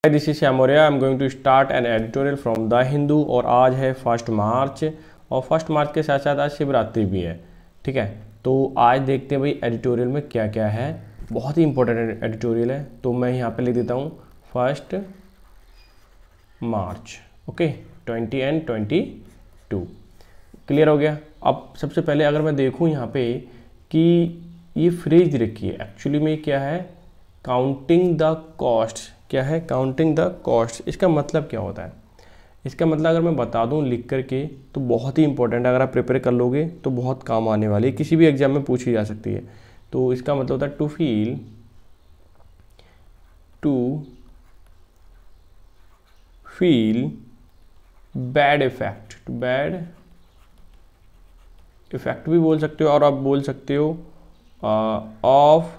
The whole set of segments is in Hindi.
This is Shyam Maurya. I am going to start an editorial from the Hindu और आज है 1 मार्च और 1 मार्च के साथ साथ आज शिवरात्रि भी है। ठीक है, तो आज देखते हैं भाई एडिटोरियल में क्या क्या है। बहुत ही इंपॉर्टेंट एडिटोरियल है, तो मैं यहाँ पे लिख देता हूँ 1 मार्च। ओके, 20 एंड 22 क्लियर हो गया। अब सबसे पहले अगर मैं देखूँ यहाँ पे कि ये फ्रेज रखी है, एक्चुअली में क्या है, काउंटिंग द कॉस्ट। क्या है काउंटिंग द कॉस्ट? इसका मतलब क्या होता है? इसका मतलब अगर मैं बता दूं लिख करके तो बहुत ही इंपॉर्टेंट है। अगर आप प्रिपेयर कर लोगे तो बहुत काम आने वाली है, किसी भी एग्जाम में पूछी जा सकती है। तो इसका मतलब होता है to feel bad effect. Bad effect भी बोल सकते हो और आप बोल सकते हो ऑफ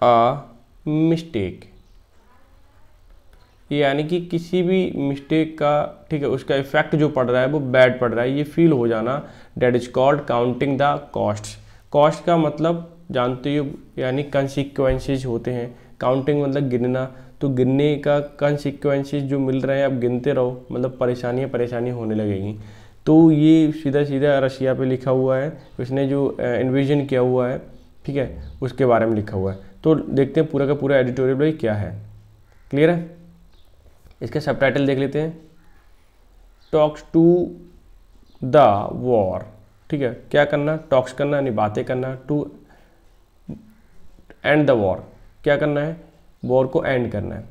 अ मिस्टेक, यानी कि किसी भी मिस्टेक का, ठीक है, उसका इफेक्ट जो पड़ रहा है वो बैड पड़ रहा है, ये फील हो जाना, that is called counting the cost. Cost का मतलब जानते हो, यानी कंसिक्वेंसेज होते हैं। काउंटिंग मतलब गिनना, तो गिनने का कंसिक्वेंसेज जो मिल रहे हैं आप गिनते रहो, मतलब परेशानी होने लगेगी। तो ये सीधा सीधा रशिया पे लिखा हुआ है, उसने जो इन्विजन किया हुआ है, ठीक है, उसके बारे में लिखा हुआ है। तो देखते हैं पूरा का पूरा एडिटोरियल भाई क्या है। क्लियर है? इसके सबटाइटल देख लेते हैं। Talks to the war. ठीक है, क्या करना? टॉक्स करना यानी बातें करना, टू एंड द वॉर, क्या करना है? वॉर को एंड करना है।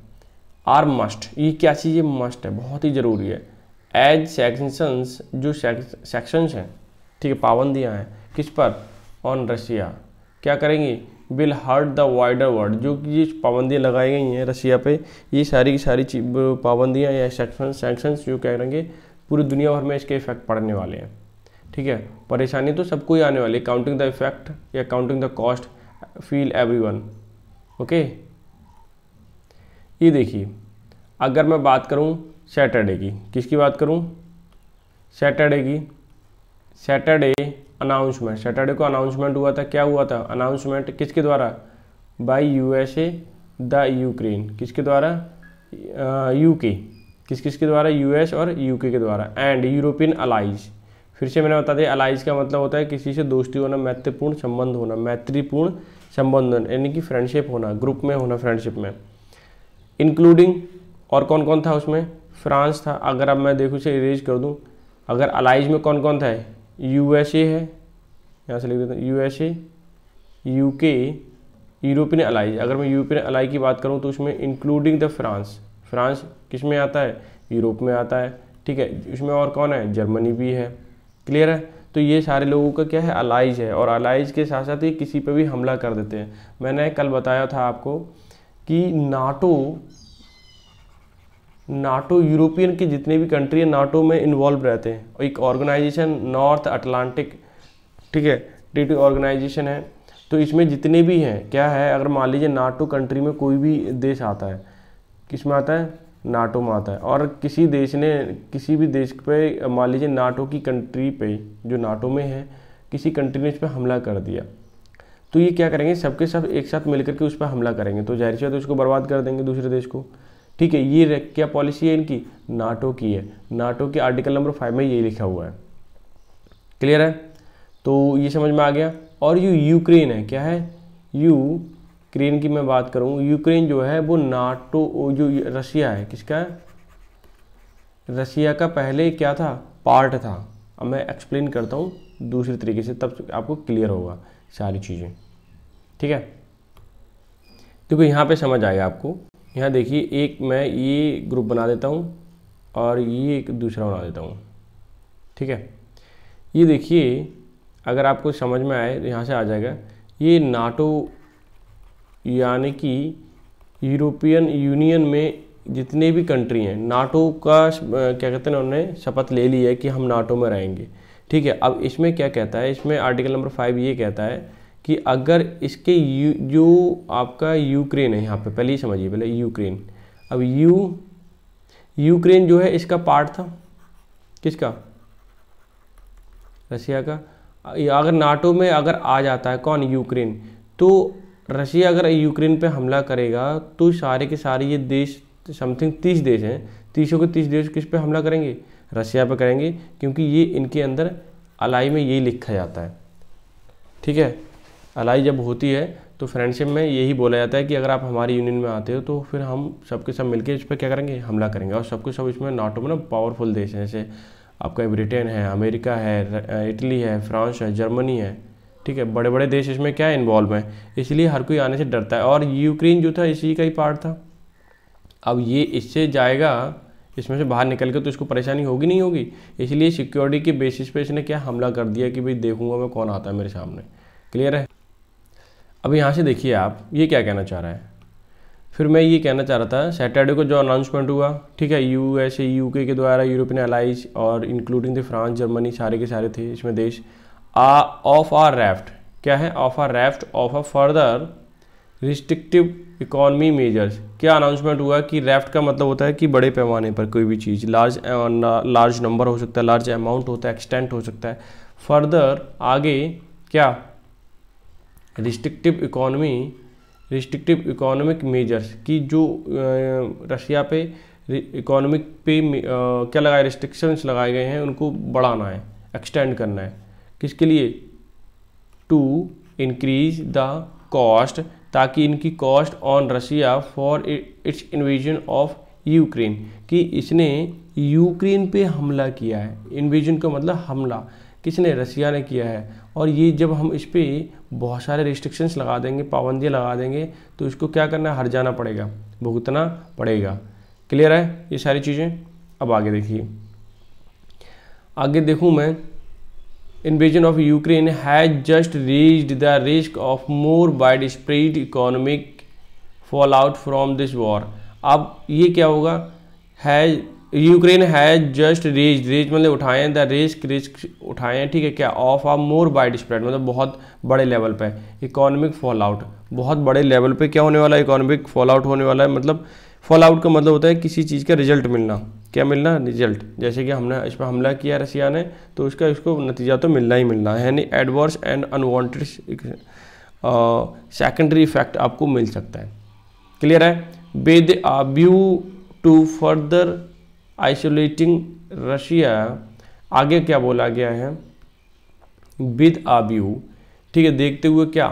आर मस्ट, ये क्या चीज़ है? मस्ट है, बहुत ही ज़रूरी है। एज सेक्शंस, जो सेक्शंस हैं, ठीक है, पाबंदियाँ हैं, किस पर? On Russia. क्या करेंगी? Will hurt the wider world, जो कि ये पाबंदियाँ लगाई गई हैं रशिया पे, ये सारी की सारी पाबंदियाँ या सैंक्शंस जो कह रहेंगे पूरी दुनिया भर में इसके इफेक्ट पड़ने वाले हैं। ठीक है, परेशानी तो सबको ही आने वाली है। काउंटिंग द इफेक्ट या counting the cost feel everyone. Okay, ये देखिए, अगर मैं बात करूँ सैटरडे की, किसकी बात करूँ? सैटरडे की। सैटरडे अनाउंसमेंट, सैटरडे को अनाउंसमेंट हुआ था। क्या हुआ था? अनाउंसमेंट किसके द्वारा? By USA the Ukraine. किसके द्वारा? यूके। किसके द्वारा? यूएस और यूके के द्वारा। एंड यूरोपियन अलाइज, फिर से मैंने बता दिया, अलाइज का मतलब होता है किसी से दोस्ती होना, मैत्रीपूर्ण संबंध होना, मैत्रीपूर्ण संबंध यानी कि फ्रेंडशिप होना, ग्रुप में होना, फ्रेंडशिप में। इंक्लूडिंग, और कौन कौन था उसमें? फ्रांस था। अगर अब मैं देखूँ इसे इरेज कर दूँ, अगर अलाइज में कौन कौन था? यूएसए है, यहाँ से लिख देता हूँ, यूएसए, यूके, यूरोपियन अलाई। अगर मैं यूरोपियन अलाई की बात करूँ तो उसमें इंक्लूडिंग द फ्रांस। फ्रांस किस में आता है? यूरोप में आता है। ठीक है, इसमें और कौन है? जर्मनी भी है। क्लियर है? तो ये सारे लोगों का क्या है? अलाइज है, और अलाइज के साथ साथ ही किसी पे भी हमला कर देते हैं। मैंने कल बताया था आपको कि नाटो यूरोपियन के जितने भी कंट्री है नाटो में इन्वॉल्व रहते हैं, और एक ऑर्गेनाइजेशन नॉर्थ अटलांटिक, ठीक है, ट्रीटी ऑर्गेनाइजेशन है। तो इसमें जितने भी हैं, क्या है, अगर मान लीजिए नाटो कंट्री में कोई भी देश आता है, किस में आता है? नाटो में आता है, और किसी देश ने किसी भी देश पे, मान लीजिए नाटो की कंट्री पे जो नाटो में है, किसी कंट्री ने इस पर हमला कर दिया, तो ये क्या करेंगे? सबके सब एक साथ मिलकर के उस पर हमला करेंगे, तो जाहिर सी बात है उसको बर्बाद कर देंगे दूसरे देश को। ठीक है, ये क्या पॉलिसी है इनकी? नाटो की है। नाटो के आर्टिकल नंबर 5 में ये लिखा हुआ है। क्लियर है? तो ये समझ में आ गया। और यूक्रेन है, क्या है? यूक्रेन की मैं बात करूँ, यूक्रेन जो है वो नाटो, जो रशिया है, किसका है? रशिया का पहले क्या था? पार्ट था। अब मैं एक्सप्लेन करता हूँ दूसरे तरीके से, तब आपको क्लियर होगा सारी चीज़ें। ठीक है, देखो यहाँ पे समझ आएगा आपको। यहाँ देखिए, एक मैं ये ग्रुप बना देता हूँ और ये एक दूसरा बना देता हूँ। ठीक है, ये देखिए, अगर आपको समझ में आए तो यहाँ से आ जाएगा। ये नाटो यानी कि यूरोपियन यूनियन में जितने भी कंट्री हैं, नाटो का क्या कहते हैं, उन्होंने शपथ ले ली है कि हम नाटो में रहेंगे। ठीक है, अब इसमें क्या कहता है? इसमें आर्टिकल नंबर 5 ये कहता है कि अगर इसके जो आपका यूक्रेन है, यहाँ पे पहले ही समझिए, पहले यूक्रेन। अब यूक्रेन जो है इसका पार्ट था, किसका? रशिया का। अगर नाटो में अगर आ जाता है कौन? यूक्रेन, तो रशिया अगर यूक्रेन पे हमला करेगा तो सारे के सारे ये देश समथिंग 30 देश हैं, 30 के 30 देश किस पे हमला करेंगे? रशिया पे करेंगे, क्योंकि ये इनके अंदर अलाई में यही लिखा जाता है। ठीक है, अलाई जब होती है तो फ्रेंडशिप में यही बोला जाता है कि अगर आप हमारी यूनियन में आते हो तो फिर हम सबके सब मिलकर इस पर क्या करेंगे? हमला करेंगे। और सबके सब इसमें नाटो में ना पावरफुल देश हैं, जैसे आपका ब्रिटेन है, अमेरिका है, इटली है, फ्रांस है, जर्मनी है। ठीक है, बड़े बड़े देश इसमें क्या है? इन्वॉल्व हैं, इसलिए हर कोई आने से डरता है। और यूक्रेन जो था इसी का ही पार्ट था। अब ये इससे जाएगा, इसमें से बाहर निकल के, तो इसको परेशानी होगी नहीं होगी? इसलिए सिक्योरिटी के बेसिस पे इसने क्या हमला कर दिया कि भाई देखूंगा मैं कौन आता है मेरे सामने। क्लियर है? अब यहाँ से देखिए आप ये क्या कहना चाह रहा है। फिर मैं ये कहना चाह रहा था, सैटरडे को जो अनाउंसमेंट हुआ, ठीक है, यूएसए यूके के द्वारा, यूरोपियन अलाइज और इंक्लूडिंग द फ्रांस, जर्मनी, सारे के सारे थे इसमें देश, ऑफ आर राफ्ट, क्या है? Of a raft of a further restrictive economy measures. क्या अनाउंसमेंट हुआ कि राफ्ट का मतलब होता है कि बड़े पैमाने पर कोई भी चीज़, लार्ज नंबर हो सकता है, लार्ज अमाउंट होता है, एक्सटेंट हो सकता है। फर्दर आगे क्या? रिस्ट्रिक्टिव इकोनॉमिक मेजर्स की जो रशिया पे इकोनॉमिक पे क्या लगाए? रिस्ट्रिक्शंस लगाए गए हैं, उनको बढ़ाना है, एक्सटेंड करना है। किसके लिए? टू इंक्रीज द कॉस्ट, ताकि इनकी cost on Russia for its invasion of Ukraine, कि इसने यूक्रेन पे हमला किया है। इन्वेजन का मतलब हमला, किसने? रशिया ने किया है। और ये जब हम इस पर बहुत सारे रिस्ट्रिक्शंस लगा देंगे, पाबंदियाँ लगा देंगे, तो इसको क्या करना है? हर जाना पड़ेगा, भुगतना पड़ेगा। क्लियर है ये सारी चीज़ें? अब आगे देखिए, आगे देखूँ मैं, invasion of Ukraine has just raised the risk of more widespread economic fallout from this war। अब ये क्या होगा? यूक्रेन हैज जस्ट रेज मतलब उठाए हैं, द रिस्क उठाए हैं, ठीक है, क्या? Of a more wide spread मतलब बहुत बड़े लेवल पे इकोनॉमिक फॉल आउट, बहुत बड़े लेवल पे क्या होने वाला है? इकोनॉमिक फॉल आउट होने वाला है। मतलब फॉल आउट का मतलब होता है किसी चीज़ का रिजल्ट मिलना। क्या मिलना? रिजल्ट। जैसे कि हमने इस पर हमला किया रशिया ने, तो इसको नतीजा तो मिलना ही मिलना है, यानी adverse and unwanted secondary effect आपको मिल सकता है। क्लियर है? With a view to further isolating Russia, आगे क्या बोला गया है? विद अ व्यू, ठीक है, देखते हुए क्या?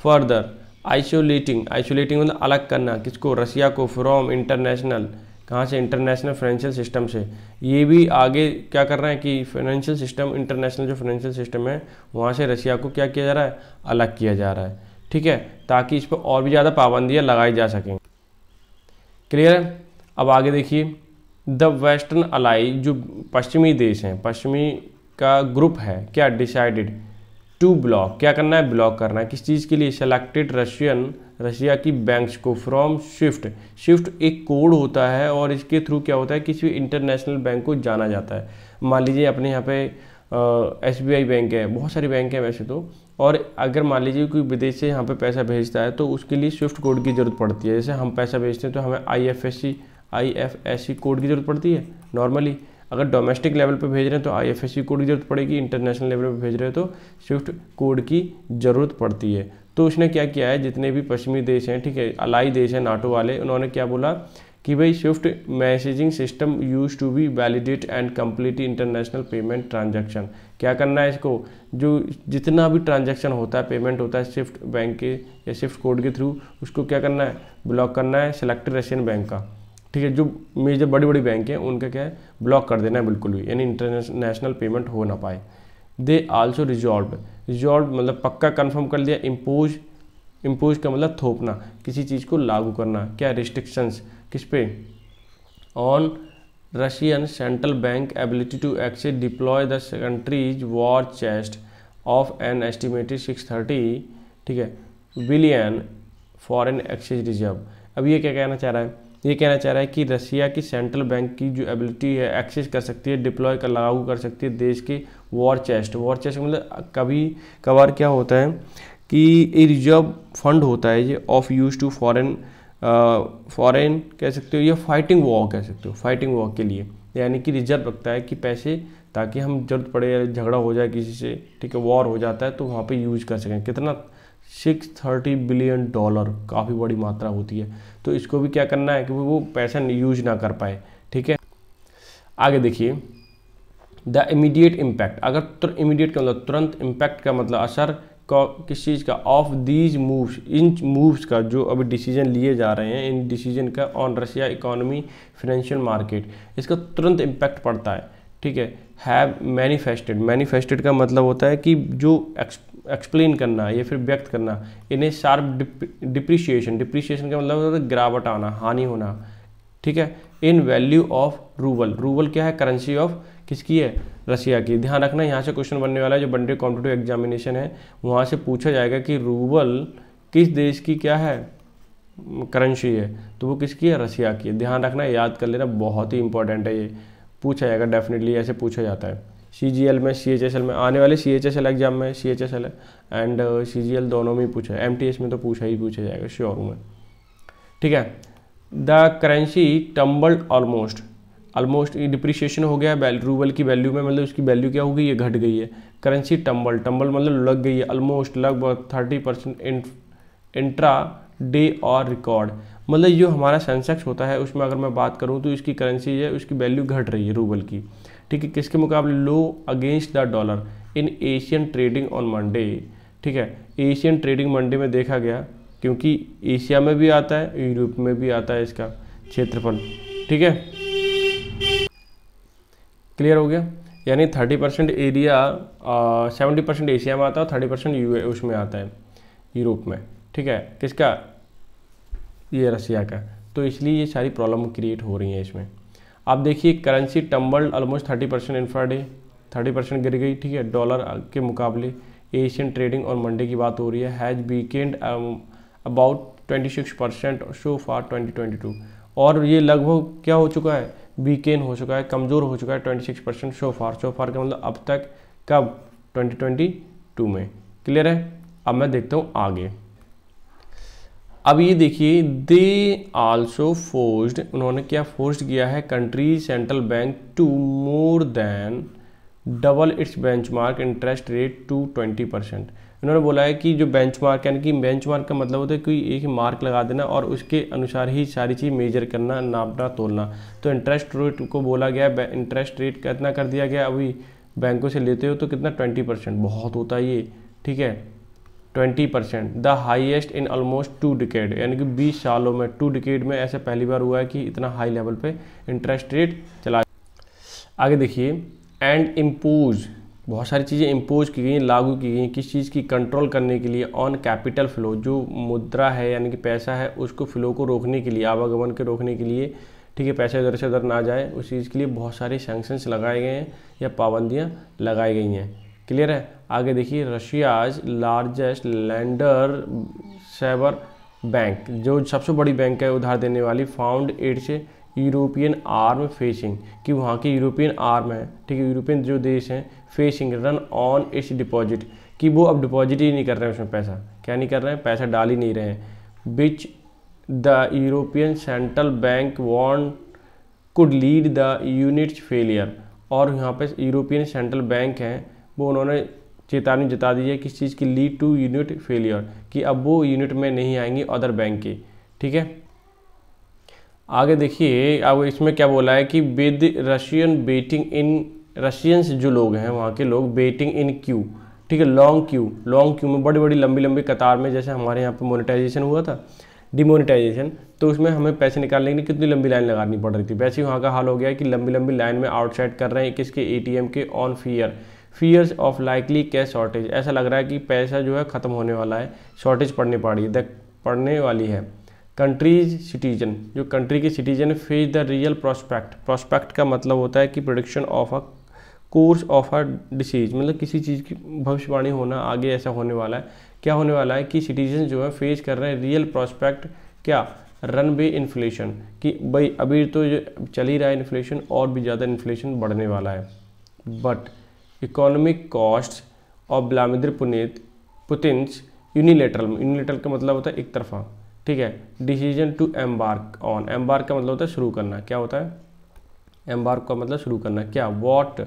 फर्दर आइसोलेटिंग मतलब अलग करना, किसको? रशिया को, फ्रॉम इंटरनेशनल, कहाँ से? इंटरनेशनल फाइनेंशियल सिस्टम से। ये भी आगे क्या कर रहे हैं कि फाइनेंशियल सिस्टम, इंटरनेशनल जो फाइनेंशियल सिस्टम है, वहाँ से रशिया को क्या किया जा रहा है? अलग किया जा रहा है। ठीक है, ताकि इस पर और भी ज़्यादा पाबंदियाँ लगाई जा सकें। क्लियर है? अब आगे देखिए, द वेस्टर्न अलाई, जो पश्चिमी देश हैं, पश्चिमी का ग्रुप है, क्या? डिसाइडेड टू ब्लॉक, क्या करना है? ब्लॉक करना है। किस चीज़ के लिए? सेलेक्टेड रशिया की बैंक्स को फ्रॉम स्विफ्ट एक कोड होता है, और इसके थ्रू क्या होता है? किसी इंटरनेशनल बैंक को जाना जाता है। मान लीजिए अपने यहाँ पे SBI बैंक है, बहुत सारी बैंक है वैसे तो, और अगर मान लीजिए कोई विदेश से यहाँ पे पैसा भेजता है तो उसके लिए स्विफ्ट कोड की ज़रूरत पड़ती है। जैसे हम पैसा भेजते हैं तो हमें IFSC कोड की ज़रूरत पड़ती है नॉर्मली। अगर डोमेस्टिक लेवल पे भेज रहे हैं तो IFSC कोड की ज़रूरत पड़ेगी, इंटरनेशनल लेवल पे भेज रहे हैं तो स्विफ्ट कोड की ज़रूरत पड़ती है। तो उसने क्या किया है, जितने भी पश्चिमी देश हैं, ठीक है, अलाई देश हैं नाटो वाले, उन्होंने क्या बोला कि भाई SWIFT messaging system use to be validate and complete international payment transaction. क्या करना है इसको? जो जितना भी ट्रांजैक्शन होता है, पेमेंट होता है स्विफ्ट बैंक के या स्विफ्ट कोड के थ्रू, उसको क्या करना है? ब्लॉक करना है सिलेक्टेड रशियन बैंक का। ठीक है, जो मेजर बड़ी बड़ी बैंक हैं उनका क्या है? ब्लॉक कर देना है बिल्कुल भी, यानी इंटरनेशनल पेमेंट हो ना पाए। दे आल्सो रिजॉल्व मतलब पक्का कंफर्म कर लिया। इम्पोज का मतलब थोपना, किसी चीज़ को लागू करना। क्या? रिस्ट्रिक्शंस किस पे? On Russian central bank ability to access deploy the country's war chest of an estimated 630, ठीक है, बिलियन फॉरेन एक्सचेंज रिजर्व। अब ये क्या कहना चाह रहा है? ये कहना चाह रहा है कि रशिया की सेंट्रल बैंक की जो एबिलिटी है, एक्सेस कर सकती है, डिप्लॉय कर लागू कर सकती है देश के वॉर चेस्ट मतलब कभी कभार क्या होता है कि ये रिजर्व फंड होता है ये ऑफ यूज टू फॉरेन कह सकते हो, या फाइटिंग वॉर कह सकते हो, फाइटिंग वॉर के लिए, यानी कि रिजर्व रखता है कि पैसे, ताकि हम जरूरत पड़े, झगड़ा हो जाए किसी से, ठीक है, वॉर हो जाता है तो वहाँ पे यूज कर सकें। कितना? $630 बिलियन, काफ़ी बड़ी मात्रा होती है। तो इसको भी क्या करना है कि वो पैसा यूज ना कर पाए, ठीक है। आगे देखिए, द इमीडिएट इम्पैक्ट, अगर इमीडिएट का मतलब तुरंत, इम्पैक्ट का मतलब असर किस चीज़ का, of these moves, in moves का, जो अभी डिसीजन लिए जा रहे हैं, इन डिसीजन का on Russia economy, financial market, इसका तुरंत इम्पैक्ट पड़ता है, ठीक है। हैव मैनिफेस्टेड, मैनिफेस्टेड का मतलब होता है कि जो एक्सप्लेन करना या फिर व्यक्त करना, इन्हें शार्प डिप्रिशिएशन, डिप्रिशिएशन का मतलब होता है गिरावट आना, हानि होना, ठीक है। इन वैल्यू ऑफ रूबल, रूबल क्या है, करेंसी ऑफ किसकी है, रशिया की। ध्यान रखना यहाँ से क्वेश्चन बनने वाला है, जो बनडे कॉम्पिटिटिव एग्जामिनेशन है वहाँ से पूछा जाएगा कि रूबल किस देश की क्या है, करेंसी है, तो वो किसकी है, रशिया की है। ध्यान रखना, याद कर लेना, बहुत ही इंपॉर्टेंट है, ये पूछा जाएगा डेफिनेटली, ऐसे पूछा जाता है। CGL में, CHSL में, आने वाले CHSL एग्जाम में CHSL एंड CGL दोनों में ही पूछा है, MTS में तो पूछा जाएगा, श्योर हूँ मैं, ठीक है। The currency tumbled almost depreciation हो गया रूबल की वैल्यू में, मतलब उसकी वैल्यू क्या हो गई है, घट गई है। करेंसी टम्बल मतलब लग गई है, ऑलमोस्ट लगभग 30% इंट्रा डे और रिकॉर्ड, मतलब जो हमारा सेंसेक्स होता है उसमें अगर मैं बात करूं तो इसकी करेंसी है, उसकी वैल्यू घट रही है रूबल की, ठीक है। किसके मुकाबले, low against the dollar in Asian trading on Monday, ठीक है। एशियन ट्रेडिंग मंडे में देखा गया, क्योंकि एशिया में भी आता है, यूरोप में भी आता है इसका क्षेत्रफल, ठीक है। क्लियर हो गया, यानी 30% एरिया, 70% एशिया में आता है और 30% उसमें आता है, यूरोप में, ठीक है। किसका, ये रशिया का। तो इसलिए ये सारी प्रॉब्लम क्रिएट हो रही हैं इसमें। अब देखिए, करेंसी टम्बल्ड ऑलमोस्ट 30% इंफ्राडे, 30% गिर गई, ठीक है, डॉलर के मुकाबले। एशियन ट्रेडिंग और मंडे की बात हो रही है, हैज वीकेंड अबाउट 26% सो फार 2022, और ये लगभग क्या हो चुका है, वीकेंड हो चुका है, कमज़ोर हो चुका है 26% सो फार का मतलब अब तक, कब, 2022 में। क्लियर है। अब मैं देखता हूँ आगे। अब ये देखिए, दे आल्सो फोर्स्ड, उन्होंने क्या फोर्स्ड किया है, country central bank to more than double its benchmark interest rate to 20%। इन्होंने बोला है कि जो बेंचमार्क, यानी कि बेंचमार्क का मतलब होता है कोई एक मार्क लगा देना और उसके अनुसार ही सारी चीज़ मेजर करना, नापना, तोलना। तो इंटरेस्ट रेट को बोला गया, इंटरेस्ट रेट कितना कर दिया गया, अभी बैंकों से लेते हो तो कितना, 20%, बहुत होता है ये, ठीक है, 20%, the highest in almost 2 decade, यानी कि 20 सालों में, 2 डिकेड में ऐसे पहली बार हुआ है कि इतना हाई लेवल पे इंटरेस्ट रेट चला। आगे देखिए, एंड इम्पोज, बहुत सारी चीज़ें इम्पोज की गई, लागू की गई, किस चीज़ की, कंट्रोल करने के लिए, ऑन कैपिटल फ्लो, जो मुद्रा है यानी कि पैसा है, उसको फ्लो को रोकने के लिए, आवागमन के रोकने के लिए, ठीक है, पैसे इधर से उधर ना जाए, उस चीज़ के लिए बहुत सारे सैंक्शंस लगाए गए हैं या पाबंदियाँ लगाई गई हैं। क्लियर है। आगे देखिए, Russia's largest lender Sberbank, जो सबसे बड़ी बैंक है उधार देने वाली, found its European arm facing, कि वहाँ के यूरोपियन आर्म है, ठीक है, यूरोपियन जो देश हैं, facing run on it's deposit, कि वो अब डिपॉजिट ही नहीं कर रहे हैं उसमें पैसा, क्या नहीं कर रहे हैं, पैसा डाल ही नहीं रहे हैं। Which the European central bank want could lead the units failure, और यहाँ पे यूरोपियन सेंट्रल बैंक हैं, वो उन्होंने चेतावनी जता दी है किस चीज़ की, लीड टू यूनिट फेलियर, कि अब वो यूनिट में नहीं आएंगी अदर बैंक की, ठीक है। आगे देखिए, अब इसमें क्या बोला है कि with Russian betting in, Russians जो लोग हैं वहाँ के लोग, बेटिंग इन क्यू, ठीक है, लॉन्ग क्यू में, बड़ी बड़ी लंबी लंबी कतार में, जैसे हमारे यहाँ पे मोनेटाइजेशन हुआ था, डिमोनेटाइजेशन, तो उसमें हमें पैसे निकालने के लिए कितनी लंबी लाइन लगानी पड़ रही थी, वैसे ही वहाँ का हाल हो गया है कि लंबी लंबी लाइन में आउटसाइड कर रहे हैं किसके, ATM के, on fears of likely cash shortage, ऐसा लग रहा है कि पैसा जो है ख़त्म होने वाला है, शॉर्टेज पड़ने वाली है। कंट्रीज सिटीजन, जो कंट्री के citizen face the real prospect का मतलब होता है कि prediction of a course of a disease, मतलब किसी चीज़ की भविष्यवाणी होना, आगे ऐसा होने वाला है, क्या होने वाला है कि सिटीजन जो है फेस कर रहे हैं रियल प्रोस्पेक्ट, क्या, रनवे इन्फ्लेशन, कि भाई अभी तो चल ही रहा है इन्फ्लेशन, और भी ज़्यादा इन्फ्लेशन बढ़ने वाला है। But economic cost of Vladimir Putin's unilateral का मतलब होता है एक तरफा, ठीक है, decision to embark on, embark का मतलब होता है शुरू करना, क्या होता है, एम्बार्क का मतलब शुरू करना, क्या, what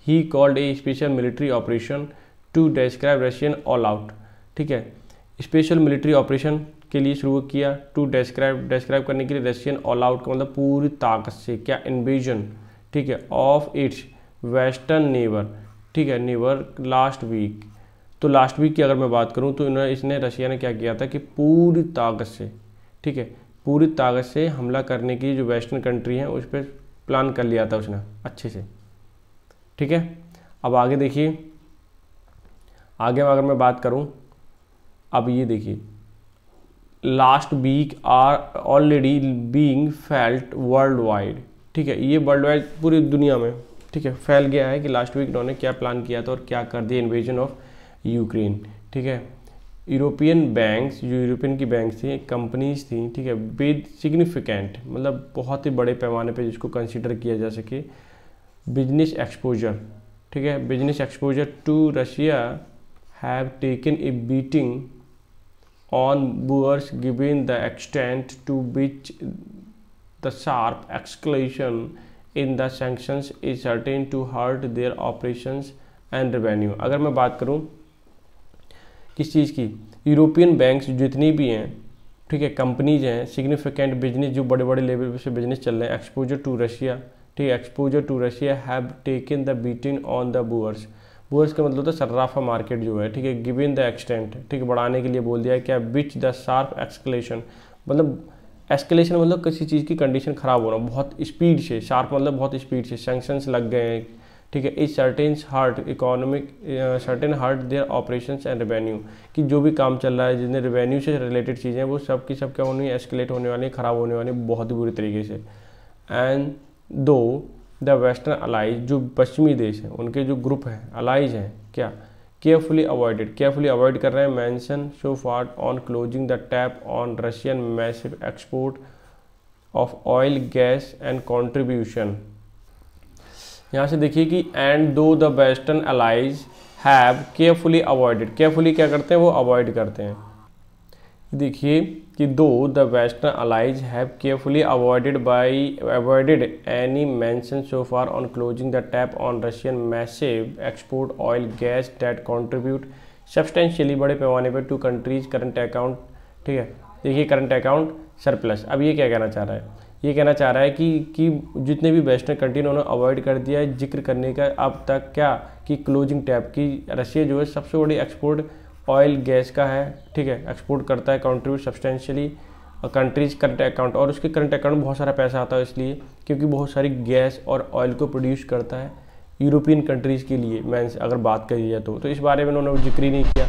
he called a special military operation to describe Russian all out, ठीक है, स्पेशल मिलिट्री ऑपरेशन के लिए शुरू किया। टू डिस्क्राइब करने के लिए रशियन ऑल आउट का मतलब पूरी ताकत से क्या इन्वेजन, ठीक है, ऑफ इट्स वेस्टर्न नेबर, ठीक है, नेबर लास्ट वीक। तो लास्ट वीक की अगर मैं बात करूं तो इसने रशिया ने क्या किया था कि पूरी ताकत से, ठीक है, पूरी ताकत से हमला करने की जो वेस्टर्न कंट्री है उस पर प्लान कर लिया था उसने अच्छे से, ठीक है। अब आगे देखिए, आगे अगर मैं बात करूं, अब ये देखिए, last week are already being felt world wide, ठीक है, ये वर्ल्ड वाइड पूरी दुनिया में, ठीक है, फैल गया है कि लास्ट वीक उन्होंने क्या प्लान किया था और क्या कर दिया, इन्वेजन ऑफ यूक्रेन, ठीक है। यूरोपियन बैंक्स, जो यूरोपियन की बैंक्स थी, कंपनीज थी, ठीक है, विद सिग्निफिकेंट मतलब बहुत ही बड़े पैमाने पे जिसको कंसीडर किया जा सके बिजनेस एक्सपोजर, ठीक है, business exposure to Russia have taken a beating on bourse given the extent to which the sharp escalation in the sanctions is certain to hurt their operations and revenue। अगर मैं बात करूं किस चीज़ की, यूरोपियन बैंक्स जितनी भी हैं, ठीक है, कंपनीज हैं, सिग्निफिकेंट बिजनेस जो बड़े बड़े लेवल पे बिजनेस चल रहे हैं, एक्सपोजर टू रशिया, ठीक है, exposure to Russia have taken the beating on the bourse. Bourse का मतलब तो सर्राफा मार्केट जो है, ठीक है, गिवन द एक्सटेंट, ठीक है, बढ़ाने के लिए बोल दिया है क्या, विच द शार्प एक्सकलेशन, मतलब एस्केलेशन मतलब किसी चीज़ की कंडीशन ख़राब होना बहुत स्पीड से, शार्प मतलब बहुत स्पीड से, सैंक्शंस लग गए हैं, ठीक है, इस certain hurt economic certain hurt their operations and revenue, कि जो भी काम चल रहा है जितने रेवेन्यू से रिलेटेड चीज़ें हैं वो सब की सब क्या होनी है, एस्केलेट होने वाली, ख़राब होने वाली बहुत ही बुरी तरीके से। And though the western allies, जो पश्चिमी देश हैं उनके जो ग्रुप हैं, अलाइज हैं, क्या केयरफुली अवॉइड कर रहे हैं mention so far on closing the tap on Russian massive export of oil gas and contribution. यहाँ से देखिए कि and though the western allies have carefully avoided, carefully क्या करते हैं वो अवॉइड करते हैं। देखिए कि though the western allies have carefully avoided any mention so far on closing the tap on Russian massive export oil gas that contribute substantially, बड़े पैमाने पर टू कंट्रीज करंट अकाउंट, ठीक है। देखिए करंट अकाउंट सरप्लस, अब ये क्या कहना चाह रहा है, ये कहना चाह रहा है कि जितने भी वेस्टर्न कंट्री उन्होंने अवॉइड कर दिया है जिक्र करने का अब तक क्या, कि क्लोजिंग टैप की रशिया जो है सबसे बड़ी एक्सपोर्ट ऑयल गैस का है, ठीक है, एक्सपोर्ट करता है, contribute substantially countries current account, और उसके करंट अकाउंट में बहुत सारा पैसा आता है इसलिए क्योंकि बहुत सारी गैस और ऑयल को प्रोड्यूस करता है यूरोपियन कंट्रीज़ के लिए। मैं अगर बात करी जाए तो इस बारे में उन्होंने जिक्र ही नहीं किया,